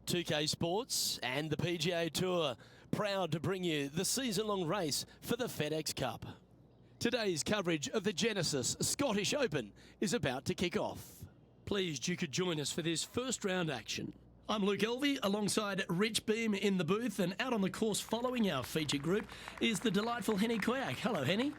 2K Sports and the PGA Tour, proud to bring you the season-long race for the FedEx Cup. Today's coverage of the Genesis Scottish Open is about to kick off. Pleased you could join us for this first round action. I'm Luke Elvey alongside Rich Beam in the booth, and out on the course following our feature group is the delightful Henny Quack. Hello, Henny.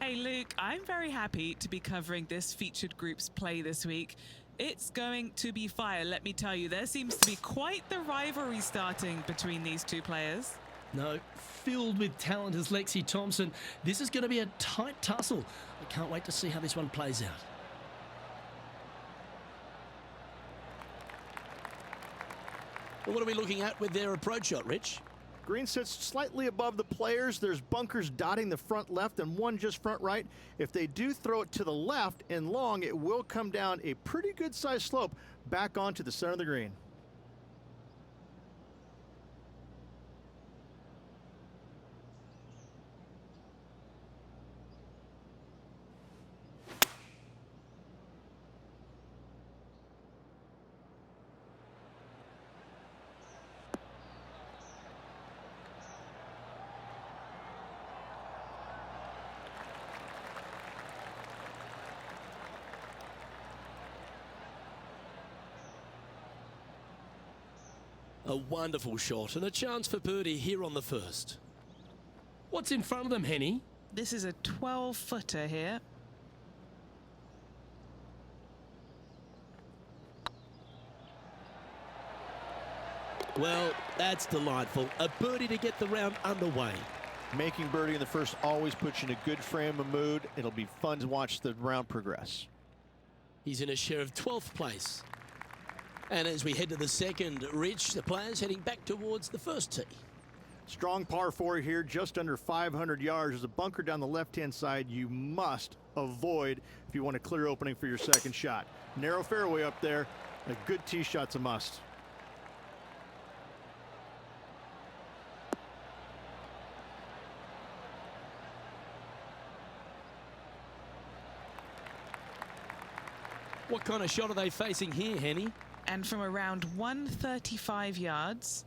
Hey Luke, I'm very happy to be covering this featured group's play this week. It's going to be fire, let me tell you. There seems to be quite the rivalry starting between these two players. No, filled with talent as Lexi Thompson. This is going to be a tight tussle. I can't wait to see how this one plays out. Well, what are we looking at with their approach shot, Rich? Green sits slightly above the players. There's bunkers dotting the front left and one just front right. If they do throw it to the left and long, it will come down a pretty good sized slope back onto the center of the green. A wonderful shot and a chance for birdie here on the first. What's in front of them, Henny? This is a 12-footer here. Well, that's delightful. A birdie to get the round underway. Making birdie in the first always puts you in a good frame of mood. It'll be fun to watch the round progress. He's in a share of 12th place. And as we head to the second, Rich, the players heading back towards the first tee. Strong par 4 here, just under 500 yards. There's a bunker down the left-hand side you must avoid if you want a clear opening for your second shot. Narrow fairway up there. A good tee shot's a must. What kind of shot are they facing here, Henny? And from around 135 yards.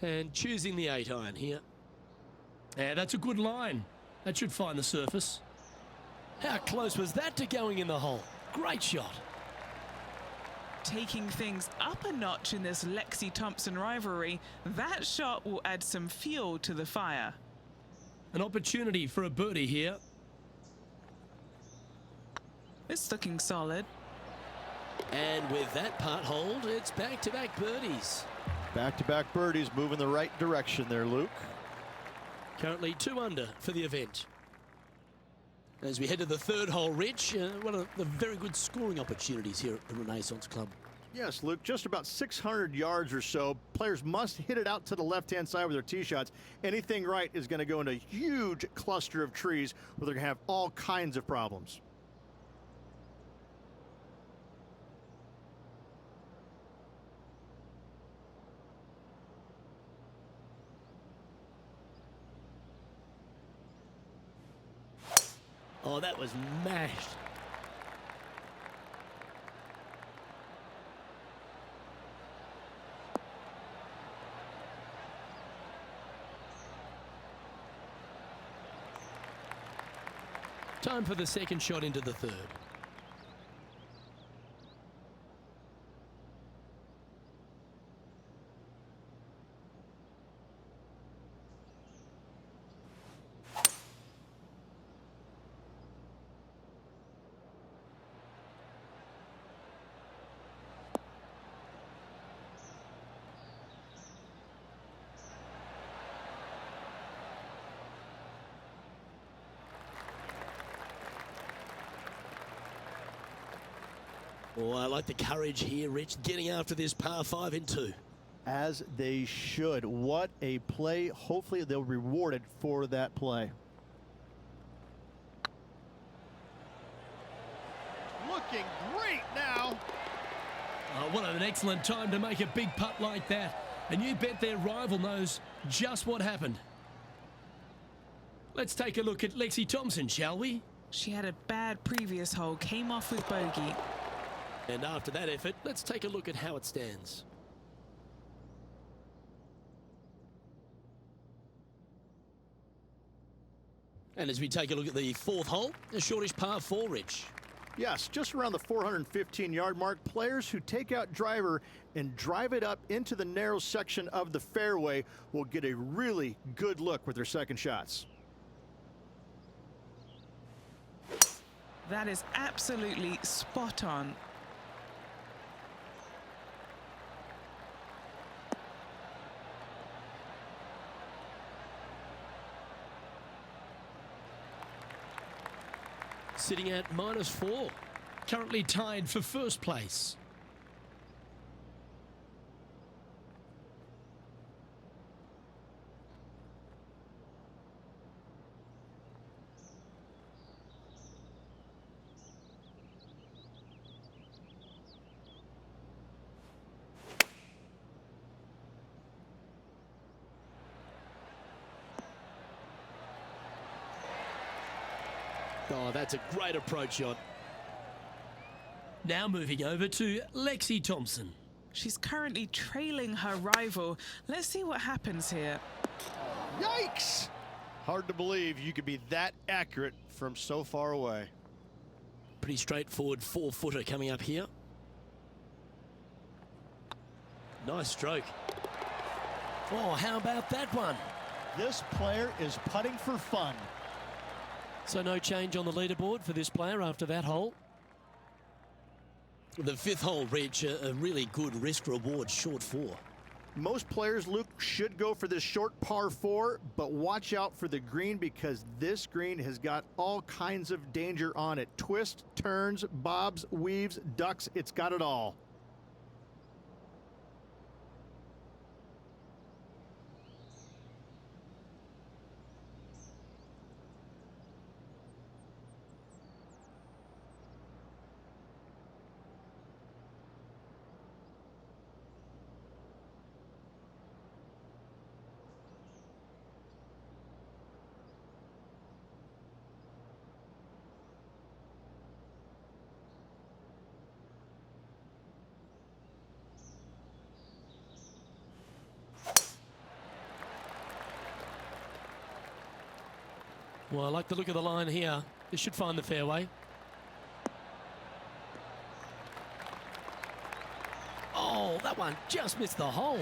And choosing the 8-iron here. Yeah, that's a good line. That should find the surface. How close was that to going in the hole? Great shot. Taking things up a notch in this Lexi Thompson rivalry, that shot will add some fuel to the fire. An opportunity for a birdie here. It's looking solid. And with that putt hold, it's back-to-back birdies. Back-to-back birdies, move in the right direction there, Luke. Currently 2 under for the event. As we head to the third hole, Rich, one of the very good scoring opportunities here at the Renaissance Club. Yes, Luke, just about 600 yards or so. Players must hit it out to the left-hand side with their tee shots. Anything right is going to go into a huge cluster of trees where they're going to have all kinds of problems. Oh, that was mashed. Time for the second shot into the third. Oh, I like the courage here, Rich, getting after this par 5 in 2. As they should. What a play. Hopefully they'll be rewarded for that play. Looking great now. Oh, what an excellent time to make a big putt like that. And you bet their rival knows just what happened. Let's take a look at Lexi Thompson, shall we? She had a bad previous hole, came off with bogey. And after that effort, let's take a look at how it stands. And as we take a look at the fourth hole, a shortish par 4, Rich. Yes, just around the 415-yard mark, players who take out driver and drive it up into the narrow section of the fairway will get a really good look with their second shots. That is absolutely spot on. Sitting at -4, currently tied for first place. Oh, that's a great approach shot. Now moving over to Lexi Thompson. She's currently trailing her rival. Let's see what happens here. Yikes! Hard to believe you could be that accurate from so far away. Pretty straightforward 4-footer coming up here. Nice stroke. Oh, how about that one? This player is putting for fun. So no change on the leaderboard for this player after that hole. The fifth hole, Rich, a really good risk-reward short 4. Most players, Luke, should go for this short par 4, but watch out for the green because this green has got all kinds of danger on it. Twists, turns, bobs, weaves, ducks, it's got it all. Well, I like the look of the line here. This should find the fairway. Oh, that one just missed the hole.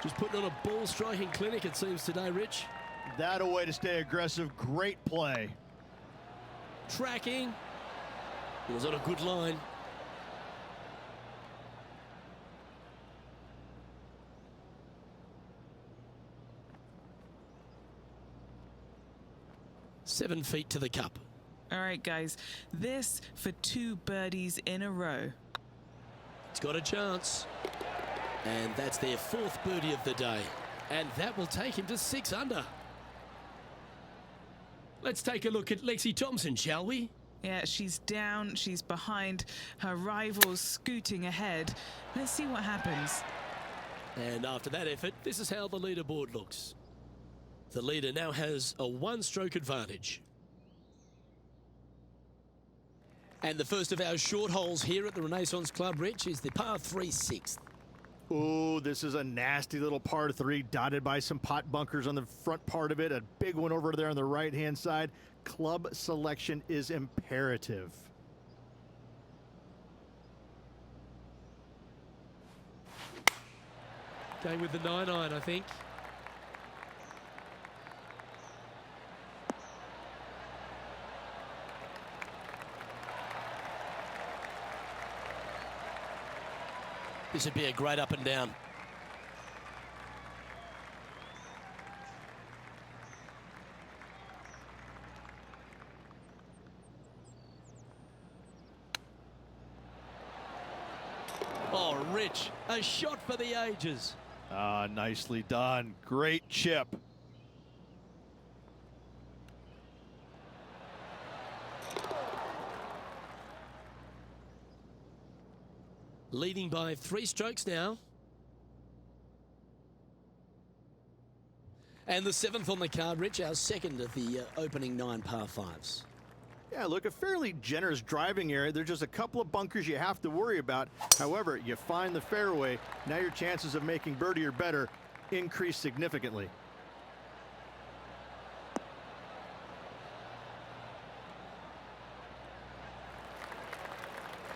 Just putting on a ball striking clinic, it seems, today, Rich. That a way to stay aggressive. Great play. Tracking. It was on a good line. Seven feet to the cup. All right, guys, this for 2 birdies in a row. It's got a chance. And that's their 4th birdie of the day. And that will take him to 6 under. Let's take a look at Lexi Thompson, shall we? Yeah, she's down, she's behind, her rival's scooting ahead. Let's see what happens. And after that effort, this is how the leaderboard looks. The leader now has a 1-stroke advantage. And the first of our short holes here at the Renaissance Club, Rich, is the par 3 6th. Ooh, this is a nasty little par 3 dotted by some pot bunkers on the front part of it. A big one over there on the right-hand side. Club selection is imperative. Going with the 9-iron, I think. This would be a great up and down. Oh, Rich, a shot for the ages. Ah, nicely done. Great chip. leading by 3 strokes now. And the 7th on the card, Rich, our second of the opening 9 par 5s. Yeah, look, a fairly generous driving area. There's just a couple of bunkers you have to worry about. However, you find the fairway. Now your chances of making birdie or better increase significantly.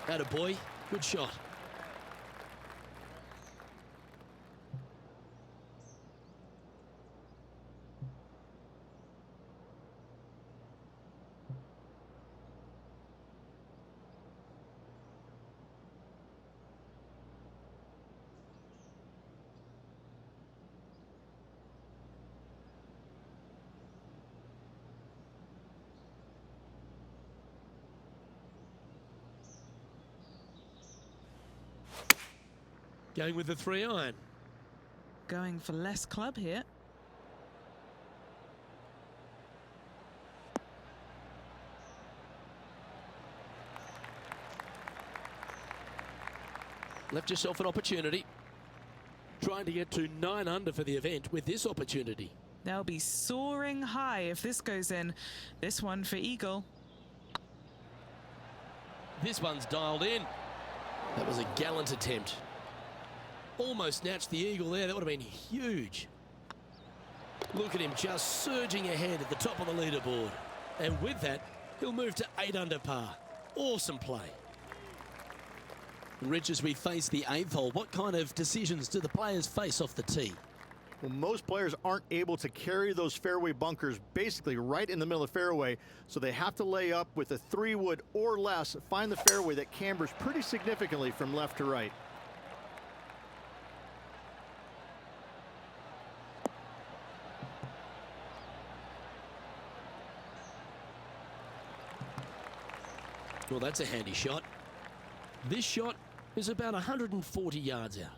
Attaboy, good shot. Going with the 3-iron. Going for less club here. Left yourself an opportunity. Trying to get to 9 under for the event with this opportunity. They'll be soaring high if this goes in. This one for eagle. This one's dialed in. That was a gallant attempt. Almost snatched the eagle there. That would have been huge. Look at him just surging ahead at the top of the leaderboard. And with that, he'll move to 8 under par. Awesome play. Rich, as we face the 8th hole, what kind of decisions do the players face off the tee? Well, most players aren't able to carry those fairway bunkers basically right in the middle of the fairway, so they have to lay up with a 3-wood or less, find the fairway that cambers pretty significantly from left to right. Well, that's a handy shot. This shot is about 140 yards out.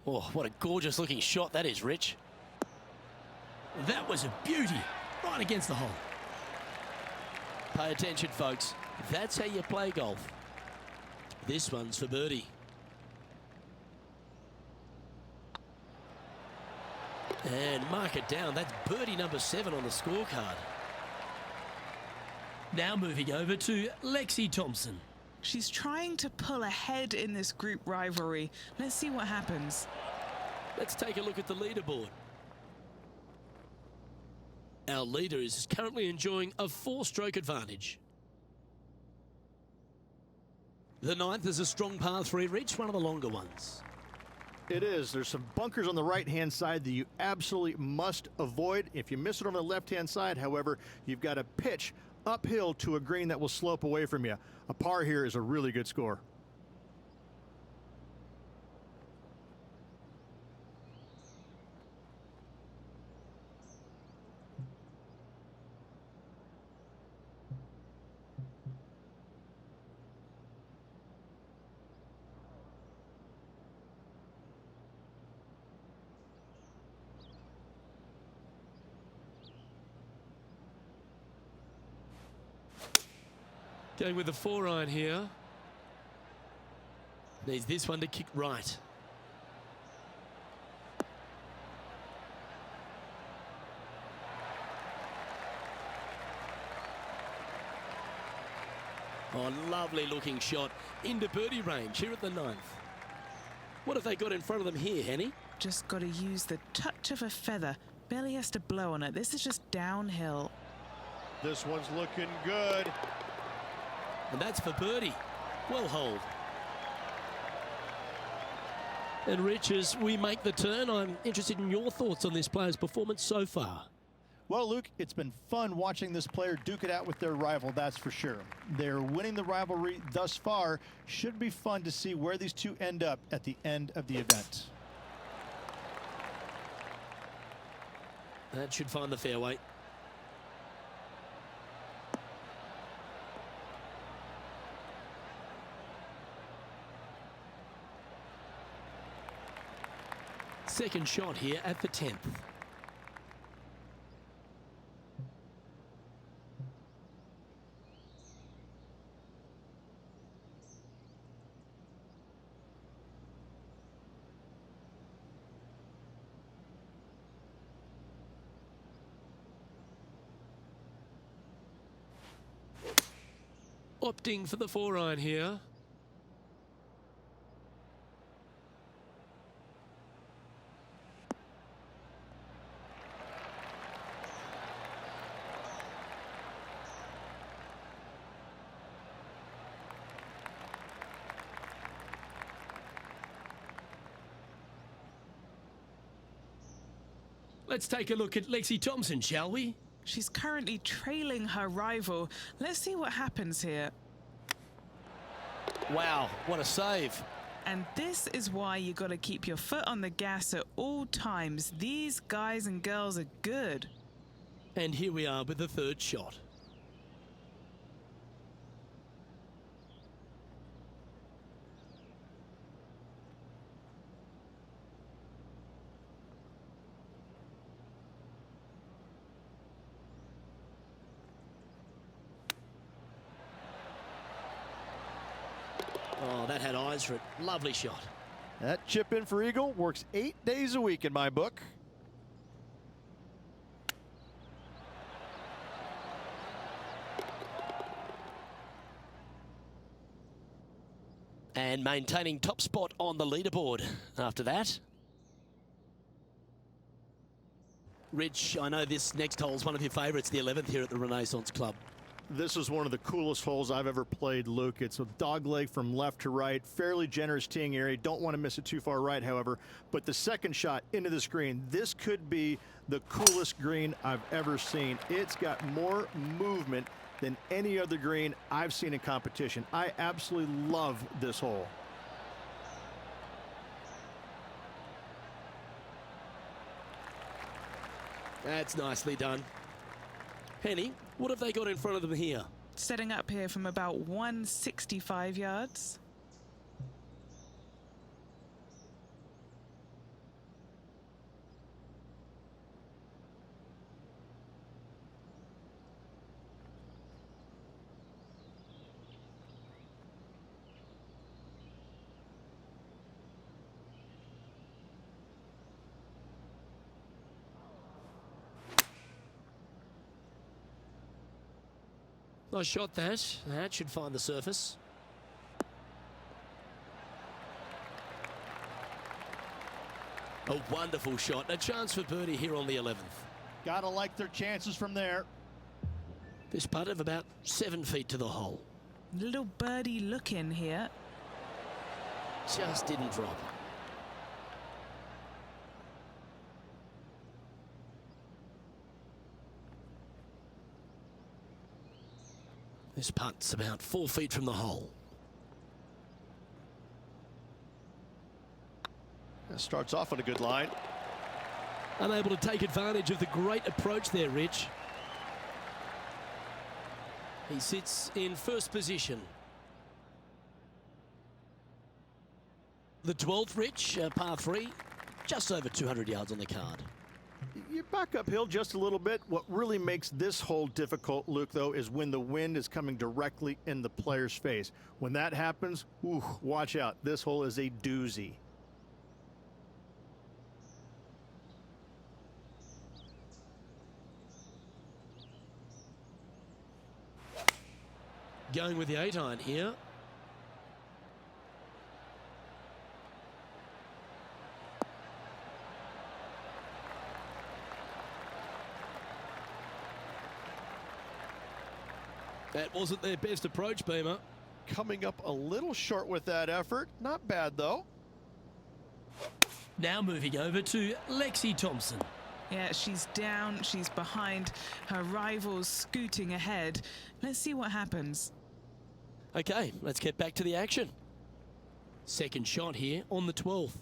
Oh, what a gorgeous looking shot that is, Rich. That was a beauty, right against the hole. Pay attention, folks. That's how you play golf. This one's for birdie. And mark it down. That's birdie number 7 on the scorecard. Now moving over to Lexi Thompson. She's trying to pull ahead in this group rivalry. Let's see what happens. Let's take a look at the leaderboard. Our leader is currently enjoying a 4-stroke advantage. The 9th is a strong par 3, Rich, one of the longer ones. It is. There's some bunkers on the right-hand side that you absolutely must avoid. If you miss it on the left-hand side, however, you've got to pitch uphill to a green that will slope away from you. A par here is a really good score. Going with the 4-iron here. Needs this one to kick right. Oh, lovely looking shot into birdie range here at the 9th. What have they got in front of them here, Henny? Just got to use the touch of a feather. Barely has to blow on it. This is just downhill. This one's looking good. And that's for birdie. Well holed. And Rich, as we make the turn, I'm interested in your thoughts on this player's performance so far. Well, Luke, it's been fun watching this player duke it out with their rival, that's for sure. They're winning the rivalry thus far. Should be fun to see where these two end up at the end of the event. That should find the fairway. Second shot here at the 10th. Opting for the 4-iron here. Let's take a look at Lexi Thompson, shall we? She's currently trailing her rival. Let's see what happens here. Wow, what a save. And this is why you got to keep your foot on the gas at all times. These guys and girls are good. And here we are with the third shot. Oh, that had eyes for it. Lovely shot. That chip in for Eagle works 8 days a week in my book. And maintaining top spot on the leaderboard after that. Rich, I know this next hole is one of your favourites, the 11th here at the Renaissance Club. This is one of the coolest holes I've ever played, Luke. It's a dog leg from left to right, fairly generous teeing area. Don't want to miss it too far right, however. But the second shot into this green, this could be the coolest green I've ever seen. It's got more movement than any other green I've seen in competition. I absolutely love this hole. That's nicely done. Henny, what have they got in front of them here? Setting up here from about 165 yards. Nice shot that. That should find the surface. A wonderful shot. A chance for birdie here on the 11th. Gotta like their chances from there. This putt of about 7 feet to the hole. Little birdie look in here. Just didn't drop. This putt's about 4 feet from the hole. That starts off on a good line. Unable to take advantage of the great approach there, Rich. He sits in first position. The 12th, Rich, par 3, just over 200 yards on the card. You back uphill just a little bit. What really makes this hole difficult, Luke, though, is when the wind is coming directly in the player's face. When that happens, ooh, watch out. This hole is a doozy. Going with the 8-iron here. That wasn't their best approach, Beamer. Coming up a little short with that effort. Not bad, though. Now moving over to Lexi Thompson. Yeah, she's down, she's behind, her rival's scooting ahead. Let's see what happens. Okay, let's get back to the action. Second shot here on the 12th.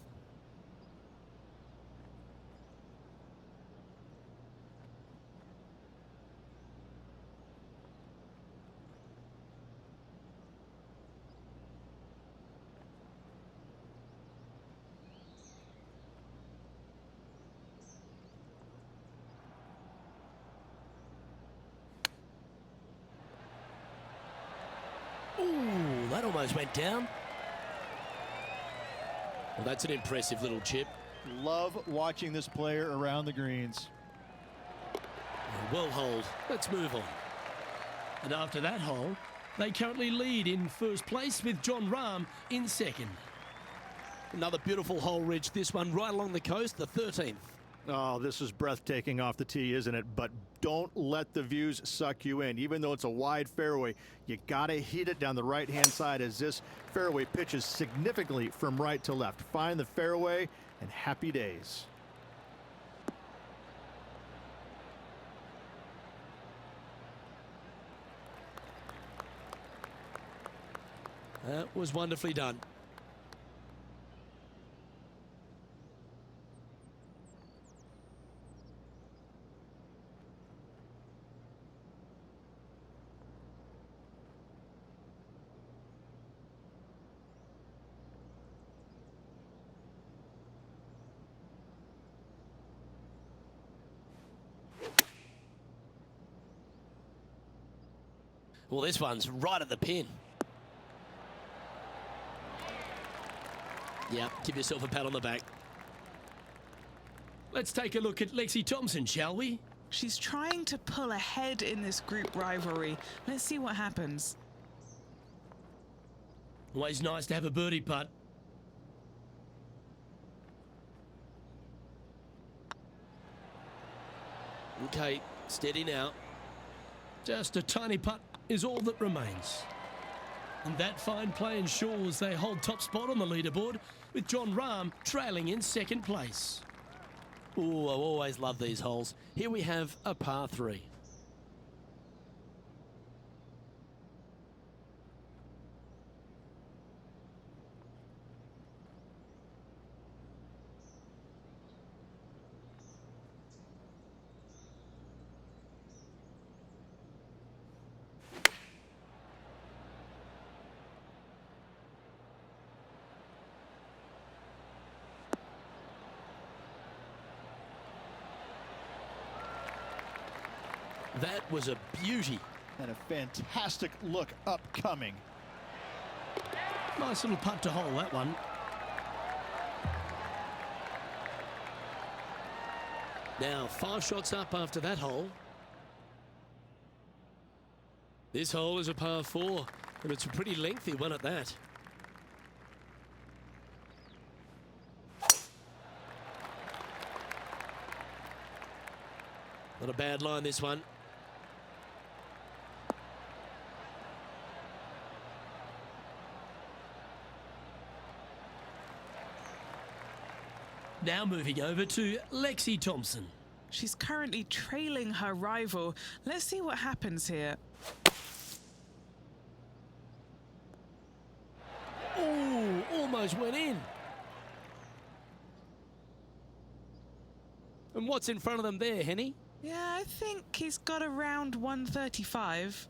Ooh, that almost went down. Well, that's an impressive little chip. Love watching this player around the greens. Well holed. Let's move on. And after that hole, they currently lead in first place with Jon Rahm in second. Another beautiful hole, Rich. This one right along the coast, the 13th. Oh, this is breathtaking off the tee, isn't it? But don't let the views suck you in. Even though it's a wide fairway, you got to hit it down the right-hand side as this fairway pitches significantly from right to left. Find the fairway and happy days. That was wonderfully done. Well, this one's right at the pin. Yeah, give yourself a pat on the back. Let's take a look at Lexi Thompson, shall we? She's trying to pull ahead in this group rivalry. Let's see what happens. Always nice to have a birdie putt. Okay, steady now. Just a tiny putt is all that remains. And that fine play ensures they hold top spot on the leaderboard, with Jon Rahm trailing in second place. Ooh, I always love these holes. Here we have a par 3. That was a beauty. And a fantastic look upcoming. Nice little putt to hole, that one. Now 5 shots up after that hole. This hole is a par 4, and it's a pretty lengthy one at that. Not a bad line, this one. Now moving over to Lexi Thompson. She's currently trailing her rival. Let's see what happens here. Oh, almost went in. And what's in front of them there, Henny? Yeah, I think he's got around 135.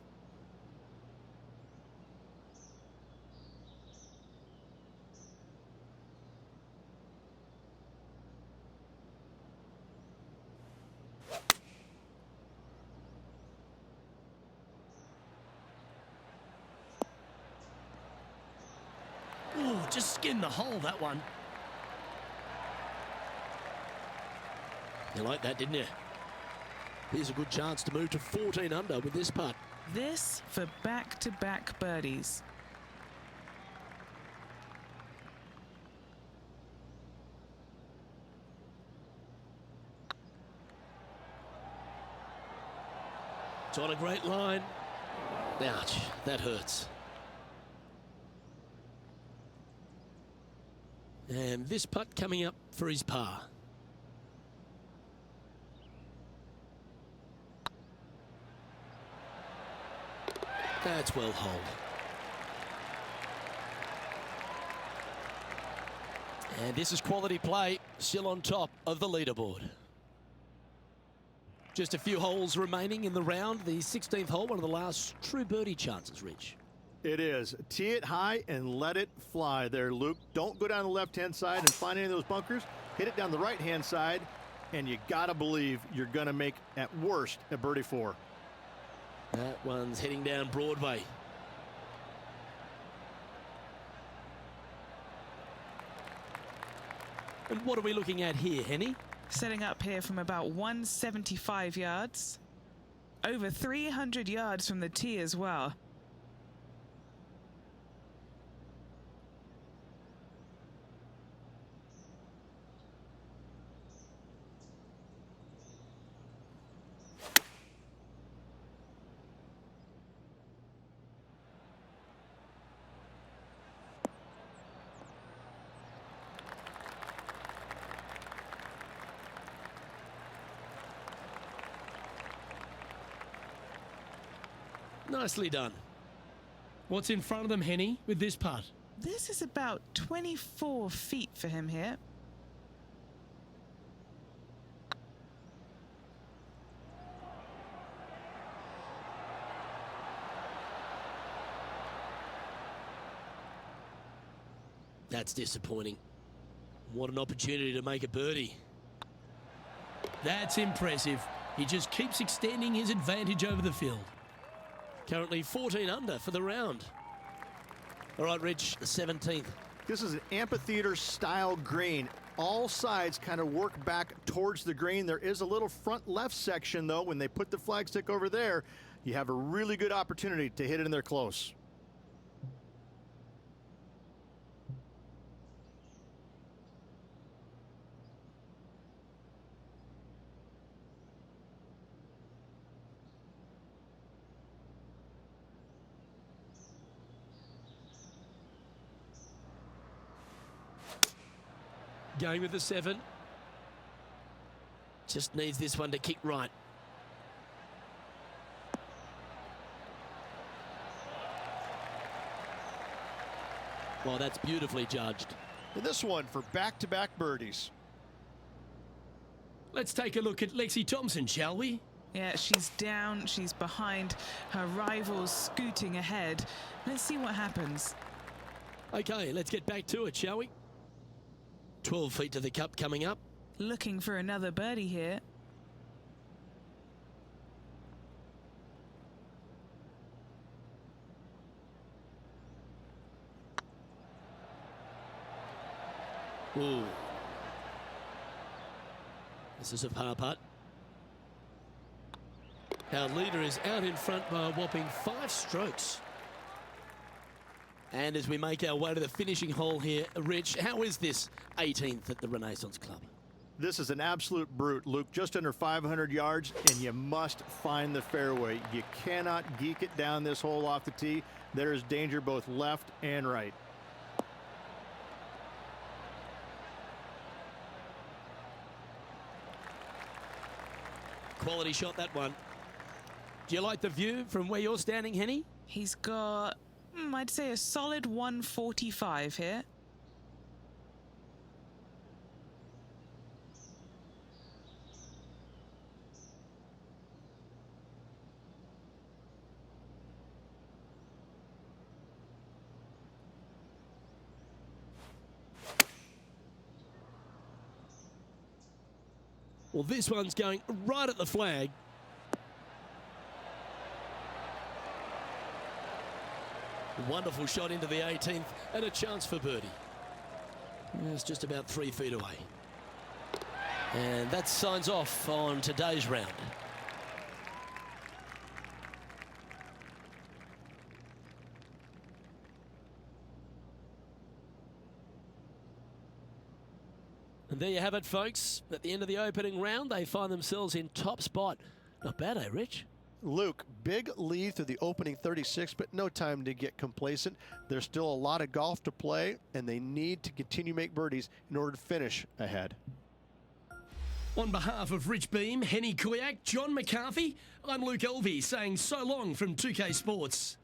Ooh, just skinned the hole, that one. You like that, didn't you? Here's a good chance to move to 14 under with this putt. This for back-to-back birdies. It's on a great line. Ouch, that hurts. And this putt coming up for his par. That's well holed. And this is quality play, still on top of the leaderboard. Just a few holes remaining in the round. The 16th hole, one of the last true birdie chances, Rich. It is. Tee it high and let it fly there, Luke. Don't go down the left-hand side and find any of those bunkers. Hit it down the right-hand side, and you got to believe you're going to make, at worst, a birdie 4. That one's heading down Broadway. And what are we looking at here, Henny? Setting up here from about 175 yards. Over 300 yards from the tee as well. Nicely done. What's in front of them, Henny, with this putt? This is about 24 feet for him here. That's disappointing. What an opportunity to make a birdie. That's impressive. He just keeps extending his advantage over the field. Currently 14 under for the round. All right, Rich, the 17th. This is an amphitheater style green. All sides kind of work back towards the green. There is a little front left section though. When they put the flagstick over there, you have a really good opportunity to hit it in there close. Going with the 7. Just needs this one to kick right. Well, that's beautifully judged. And this one for back-to-back birdies. Let's take a look at Lexi Thompson, shall we? Yeah, she's down, she's behind, her rivals scooting ahead. Let's see what happens. Okay, let's get back to it, shall we? 12 feet to the cup coming up. Looking for another birdie here. Ooh. This is a par putt. Our leader is out in front by a whopping 5 strokes. And as we make our way to the finishing hole here, Rich, how is this 18th at the Renaissance Club? This is an absolute brute, Luke. Just under 500 yards, and you must find the fairway. You cannot geek it down this hole off the tee. There is danger both left and right. Quality shot, that one. Do you like the view from where you're standing, Henny? He's got, I'd say a solid 145 here. Well, this one's going right at the flag. Wonderful shot into the 18th and a chance for birdie. It's just about 3 feet away. And that signs off on today's round. And there you have it, folks. At the end of the opening round, they find themselves in top spot. Not bad, eh, Rich? Luke, big lead through the opening 36, but no time to get complacent. There's still a lot of golf to play, and they need to continue to make birdies in order to finish ahead. On behalf of Rich Beam, Henny Kuyak, John McCarthy, I'm Luke Elvey saying so long from 2K Sports.